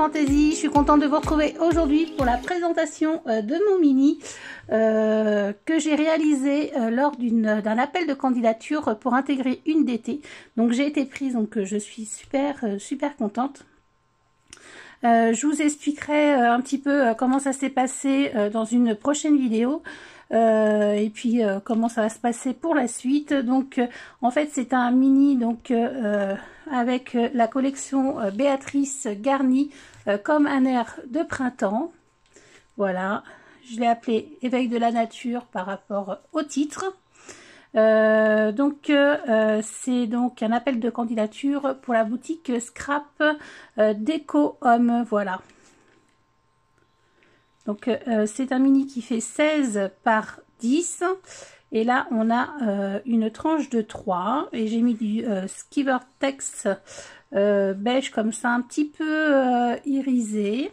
Fantaisie, je suis contente de vous retrouver aujourd'hui pour la présentation de mon mini que j'ai réalisé lors d'un appel de candidature pour intégrer une DT. Donc j'ai été prise, donc je suis super contente. Je vous expliquerai un petit peu comment ça s'est passé dans une prochaine vidéo. Et puis comment ça va se passer pour la suite. Donc en fait c'est un mini donc avec la collection Béatrice garnie comme un air de printemps. Voilà, je l'ai appelé Éveil de la nature par rapport au titre. C'est donc un appel de candidature pour la boutique Scrap Déco Homme. Voilà. Donc c'est un mini qui fait 16 par 10 et là on a une tranche de 3 et j'ai mis du Skivertex beige comme ça, un petit peu irisé.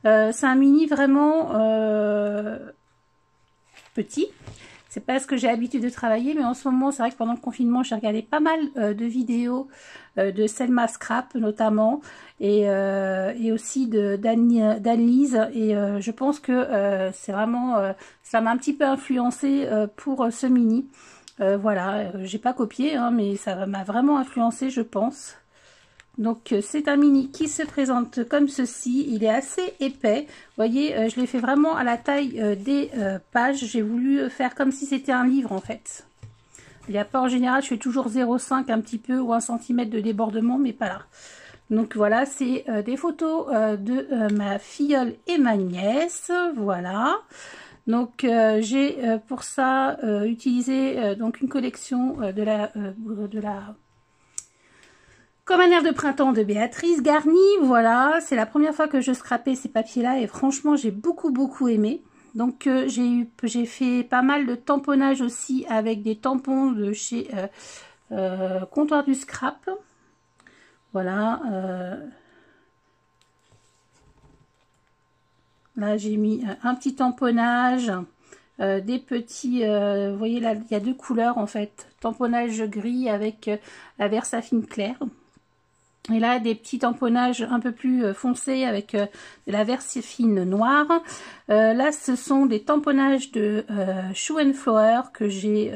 C'est un mini vraiment petit. C'est pas ce que j'ai l'habitude de travailler, mais en ce moment, c'est vrai que pendant le confinement, j'ai regardé pas mal de vidéos de Selma Scrap notamment, et aussi d'Anne-Lise, et je pense que c'est vraiment, ça m'a un petit peu influencé pour ce mini. Voilà, j'ai pas copié, hein, mais ça m'a vraiment influencé, je pense. Donc c'est un mini qui se présente comme ceci, il est assez épais, vous voyez, je l'ai fait vraiment à la taille des pages, j'ai voulu faire comme si c'était un livre en fait. Il n'y a pas en général, je fais toujours 0,5 un petit peu ou 1 cm de débordement, mais pas là. Donc voilà, c'est des photos de ma filleule et ma nièce, voilà. Donc j'ai pour ça utilisé donc une collection de la Comme un air de printemps de Béatrice garnie. Voilà, c'est la première fois que je scrapais ces papiers là et franchement j'ai beaucoup aimé. Donc j'ai fait pas mal de tamponnage aussi avec des tampons de chez Comptoir du Scrap. Voilà, là j'ai mis un petit tamponnage, des petits, vous voyez là il y a deux couleurs en fait, tamponnage gris avec la Versafine claire. Et là, des petits tamponnages un peu plus foncés avec de la Versafine noire. Là, ce sont des tamponnages de Shoe and Flower que j'ai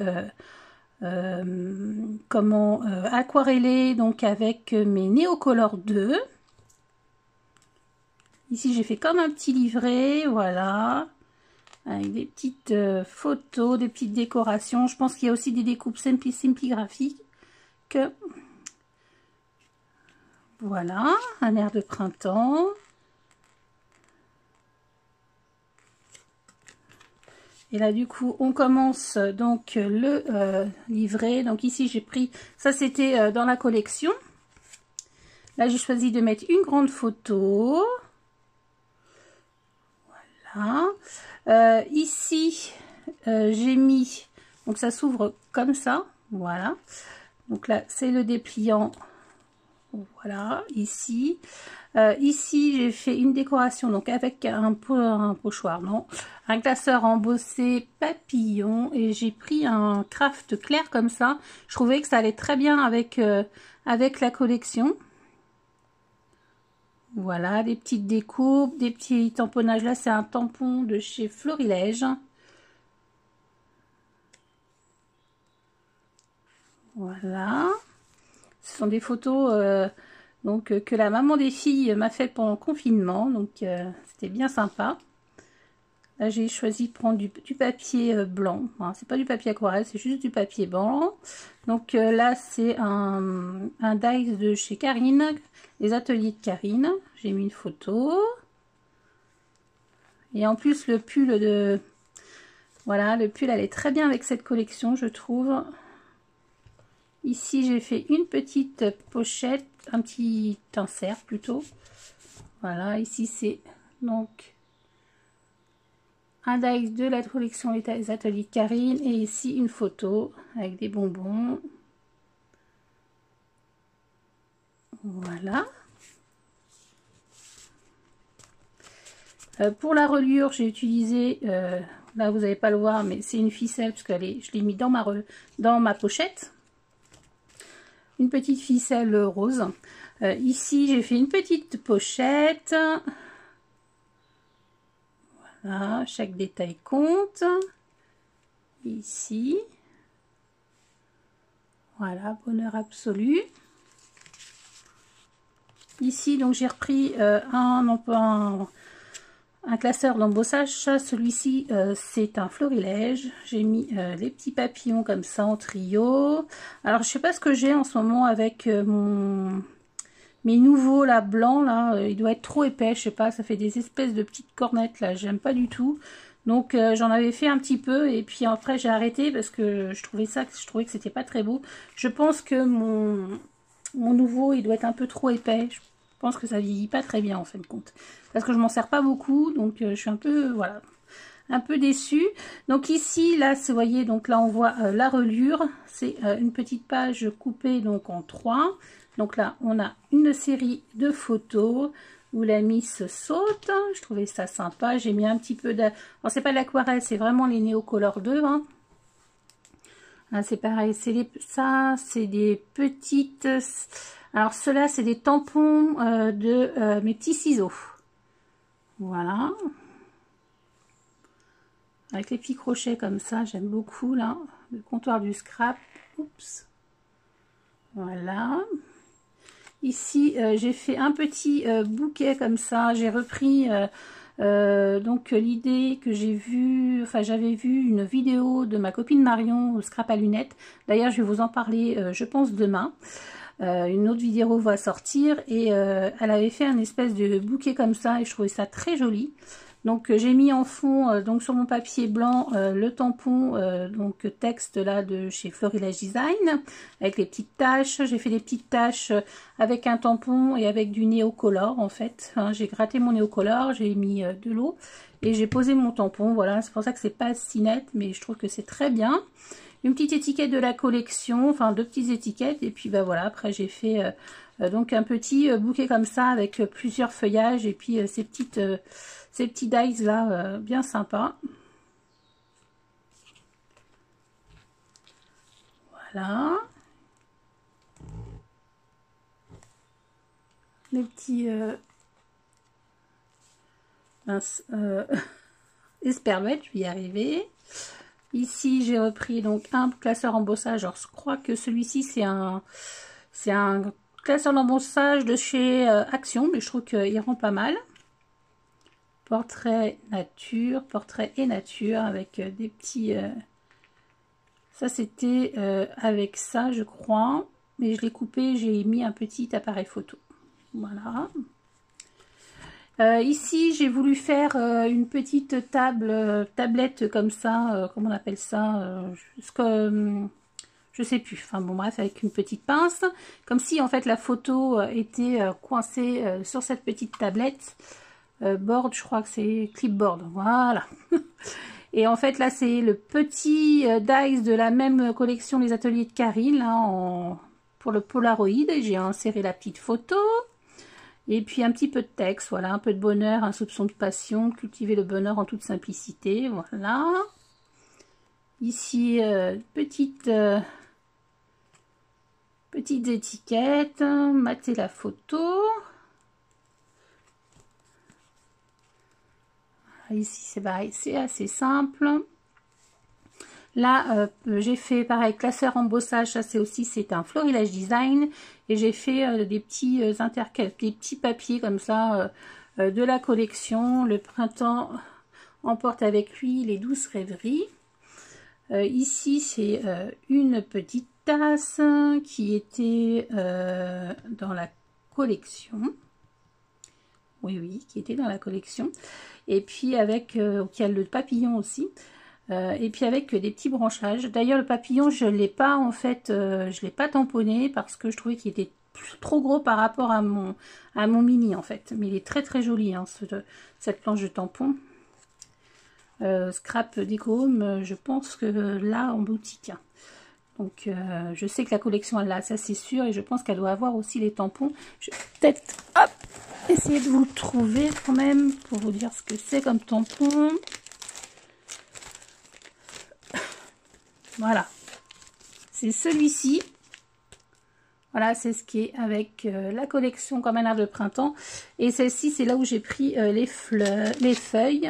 aquarellé donc avec mes Neocolor 2. Ici, j'ai fait comme un petit livret, voilà, avec des petites photos, des petites décorations. Je pense qu'il y a aussi des découpes simpligraphiques. Voilà, un air de printemps. Et là, du coup, on commence donc le livret. Donc ici, j'ai pris, ça c'était dans la collection. Là, j'ai choisi de mettre une grande photo. Voilà. Ici, j'ai mis, donc ça s'ouvre comme ça. Voilà. Donc là, c'est le dépliant. Voilà, ici. Ici, j'ai fait une décoration donc avec un pochoir, non, un glaceur embossé papillon et j'ai pris un craft clair comme ça. Je trouvais que ça allait très bien avec la collection. Voilà, des petites découpes, des petits tamponnages. Là, c'est un tampon de chez Florilège. Voilà. Ce sont des photos donc que la maman des filles m'a fait pendant le confinement, donc c'était bien sympa. Là j'ai choisi de prendre du papier blanc, hein, c'est pas du papier aquarelle, c'est juste du papier blanc. Donc là c'est un dies de chez Karine, les ateliers de Karine, j'ai mis une photo. Et en plus le pull de... Voilà, le pull elle est très bien avec cette collection je trouve. Ici, j'ai fait une petite pochette, un petit insert plutôt. Voilà, ici, c'est donc un dies de la collection Les Ateliers de Karine. Et ici, une photo avec des bonbons. Voilà. Pour la reliure, j'ai utilisé, là, vous n'allez pas le voir, mais c'est une ficelle, parce que je l'ai mis dans ma pochette. Une petite ficelle rose. Ici, j'ai fait une petite pochette. Voilà, chaque détail compte. Ici. Voilà, bonheur absolu. Ici, donc j'ai repris un classeur d'embossage. Celui-ci, c'est un florilège. J'ai mis les petits papillons comme ça en trio. Alors, je sais pas ce que j'ai en ce moment avec mes nouveaux là blancs là. Il doit être trop épais, je sais pas. Ça fait des espèces de petites cornettes là. J'aime pas du tout. Donc j'en avais fait un petit peu et puis après j'ai arrêté parce que je trouvais que c'était pas très beau. Je pense que mon nouveau il doit être un peu trop épais. Je pense que ça vieillit pas très bien en fin de compte. Parce que je m'en sers pas beaucoup, donc je suis un peu, voilà, un peu déçue. Donc ici, là, vous voyez, donc là on voit la relure. C'est une petite page coupée donc en 3. Donc là, on a une série de photos où la Miss saute. Je trouvais ça sympa. J'ai mis un petit peu de... Alors, c'est pas de l'aquarelle, c'est vraiment les Neocolor 2. Hein. Hein, c'est pareil, ça, c'est des petites... Alors, ceux-là, c'est des tampons de mes petits ciseaux. Voilà. Avec les petits crochets comme ça, j'aime beaucoup, là. Le comptoir du scrap. Oups. Voilà. Ici, j'ai fait un petit bouquet comme ça. J'ai repris donc l'idée que j'ai vue, enfin j'avais vu une vidéo de ma copine Marion au scrap à lunettes. D'ailleurs, je vais vous en parler, je pense, demain. Une autre vidéo va sortir et elle avait fait un espèce de bouquet comme ça et je trouvais ça très joli. Donc j'ai mis en fond donc sur mon papier blanc le tampon donc texte là de chez Florilège Design avec les petites taches. J'ai fait des petites taches avec un tampon et avec du Neocolor en fait. Hein, j'ai gratté mon Neocolor, j'ai mis de l'eau et j'ai posé mon tampon. Voilà, c'est pour ça que c'est pas si net, mais je trouve que c'est très bien. Une petite étiquette de la collection, enfin 2 petites étiquettes et puis bah voilà, après j'ai fait donc un petit bouquet comme ça avec plusieurs feuillages et puis ces petits dies là bien sympas. Voilà. Les petits esperluettes, je vais y arriver. Ici, j'ai repris donc un classeur embossage. Alors, je crois que celui-ci, c'est un classeur d'embossage de chez Action, mais je trouve qu'il rend pas mal. Portrait et nature, avec des petits... Ça, c'était avec ça, je crois. Mais je l'ai coupé, j'ai mis un petit appareil photo. Voilà. Ici, j'ai voulu faire une petite tablette comme ça, comment on appelle ça, je sais plus, enfin bon bref, avec une petite pince, comme si en fait la photo était coincée sur cette petite tablette, board, je crois que c'est clipboard, voilà. Et en fait là c'est le petit dies de la même collection Les Ateliers de Karine, là, pour le Polaroid, et j'ai inséré la petite photo. Et puis un petit peu de texte, voilà, un peu de bonheur, un soupçon de passion, cultiver le bonheur en toute simplicité, voilà. Ici, petites étiquettes, mater la photo. Ici, c'est pareil, c'est assez simple. Là, j'ai fait pareil, classeur embossage, ça c'est un Florilège Design. Et j'ai fait des petits des petits papiers comme ça de la collection. Le printemps emporte avec lui les douces rêveries. Ici, c'est une petite tasse qui était dans la collection. Oui, qui était dans la collection. Et puis avec, qui a le papillon aussi. Et puis avec des petits branchages. D'ailleurs le papillon je l'ai pas en fait, je l'ai pas tamponné parce que je trouvais qu'il était trop gros par rapport à mon mini en fait. Mais il est très très joli hein, cette planche de tampon. Scrap Déco Home, je pense que là en boutique. Hein. Donc je sais que la collection elle l'a, ça c'est sûr, et je pense qu'elle doit avoir aussi les tampons. Je vais peut-être essayer de vous le trouver quand même pour vous dire ce que c'est comme tampon. Voilà, c'est celui-ci. Voilà, c'est ce qui est avec la collection comme un air de printemps. Et celle-ci, c'est là où j'ai pris les feuilles.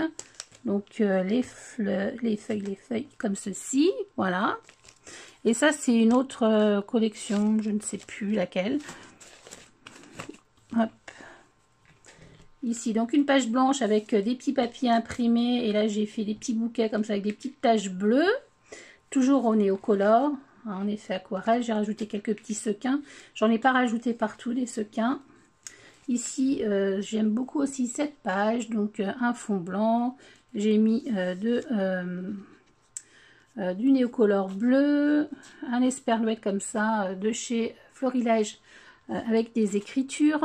Donc les feuilles comme ceci, voilà. Et ça, c'est une autre collection, je ne sais plus laquelle. Hop. Ici, donc une page blanche avec des petits papiers imprimés. Et là, j'ai fait des petits bouquets comme ça avec des petites taches bleues. Toujours au néocolore, en effet aquarelle. J'ai rajouté quelques petits sequins. J'en ai pas rajouté partout des sequins. Ici, j'aime beaucoup aussi cette page. Donc, un fond blanc. J'ai mis du néocolore bleu. Un esperluette comme ça de chez Florilège avec des écritures.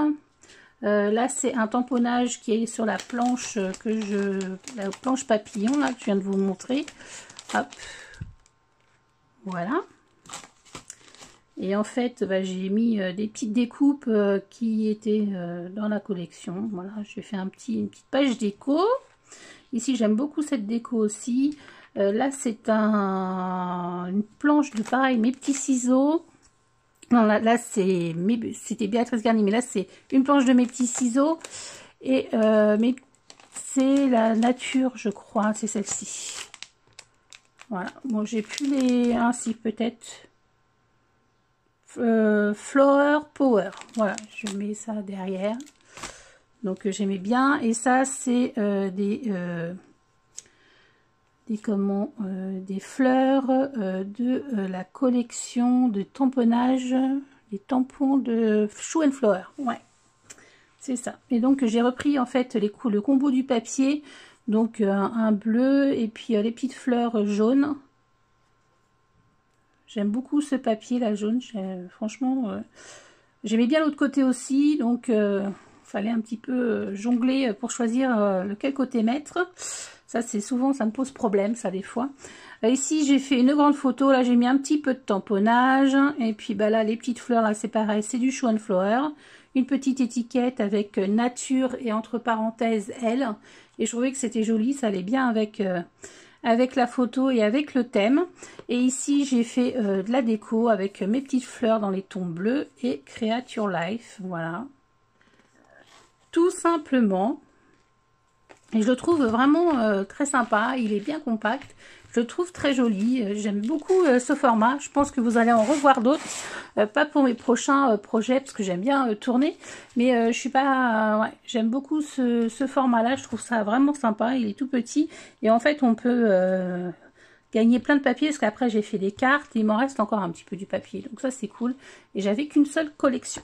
Là, c'est un tamponnage qui est sur la planche la planche papillon là que je viens de vous montrer. Hop, voilà. Et en fait, j'ai mis des petites découpes qui étaient dans la collection. Voilà, j'ai fait une petite page déco. Ici, j'aime beaucoup cette déco aussi. Là, c'est une planche de pareil, mes petits ciseaux. Non, là c'était Béatrice Garnier, mais là c'est une planche de mes petits ciseaux. Et c'est la nature, je crois, c'est celle-ci. Voilà, bon, j'ai plus les... Ah si, peut-être. Flower Power. Voilà, je mets ça derrière. Donc j'aimais bien. Et ça, c'est des fleurs de la collection de tamponnage, des tampons de Shoe and Flower. Ouais, c'est ça. Et donc j'ai repris en fait le combo du papier, donc un bleu et puis les petites fleurs jaunes. J'aime beaucoup ce papier là jaune. Franchement, j'aimais bien l'autre côté aussi, donc fallait un petit peu jongler pour choisir lequel côté mettre. Ça, c'est souvent, ça me pose problème, ça, des fois. Ici, j'ai fait une grande photo. Là, j'ai mis un petit peu de tamponnage. Et puis, là, les petites fleurs, là, c'est pareil. C'est du Shoe and Flower. Une petite étiquette avec nature et entre parenthèses, elle. Et je trouvais que c'était joli. Ça allait bien avec la photo et avec le thème. Et ici, j'ai fait de la déco avec mes petites fleurs dans les tons bleus et Create Your Life. Voilà. Tout simplement. Et je le trouve vraiment très sympa, il est bien compact, je le trouve très joli, j'aime beaucoup ce format, je pense que vous allez en revoir d'autres, pas pour mes prochains projets parce que j'aime bien tourner, mais je suis pas, ouais, j'aime beaucoup ce format-là, je trouve ça vraiment sympa, il est tout petit et en fait on peut gagner plein de papier parce qu'après j'ai fait des cartes, et il m'en reste encore un petit peu du papier, donc ça c'est cool et j'avais qu'une seule collection.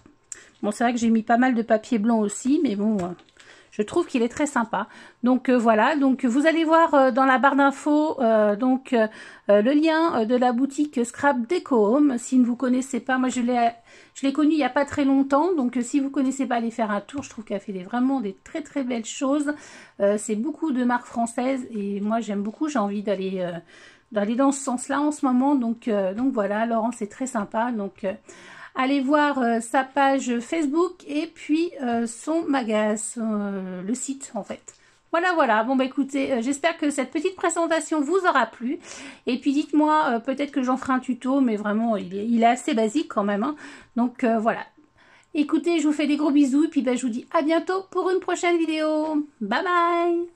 Bon, c'est vrai que j'ai mis pas mal de papier blanc aussi, mais bon... Je trouve qu'il est très sympa. Donc voilà, donc vous allez voir dans la barre d'infos le lien de la boutique Scrap Deco Home. Si vous ne connaissez pas, moi je l'ai connue il n'y a pas très longtemps. Donc si vous ne connaissez pas, allez faire un tour. Je trouve qu'elle fait vraiment des très très belles choses. C'est beaucoup de marques françaises et moi j'aime beaucoup. J'ai envie d'aller dans ce sens-là en ce moment. Donc voilà, Laurent, c'est très sympa. Donc... allez voir sa page Facebook et puis son magasin, le site en fait. Voilà. Bon, écoutez, j'espère que cette petite présentation vous aura plu. Et puis dites-moi, peut-être que j'en ferai un tuto, mais vraiment, il est assez basique quand même. Hein. Donc voilà. Écoutez, je vous fais des gros bisous et puis je vous dis à bientôt pour une prochaine vidéo. Bye bye!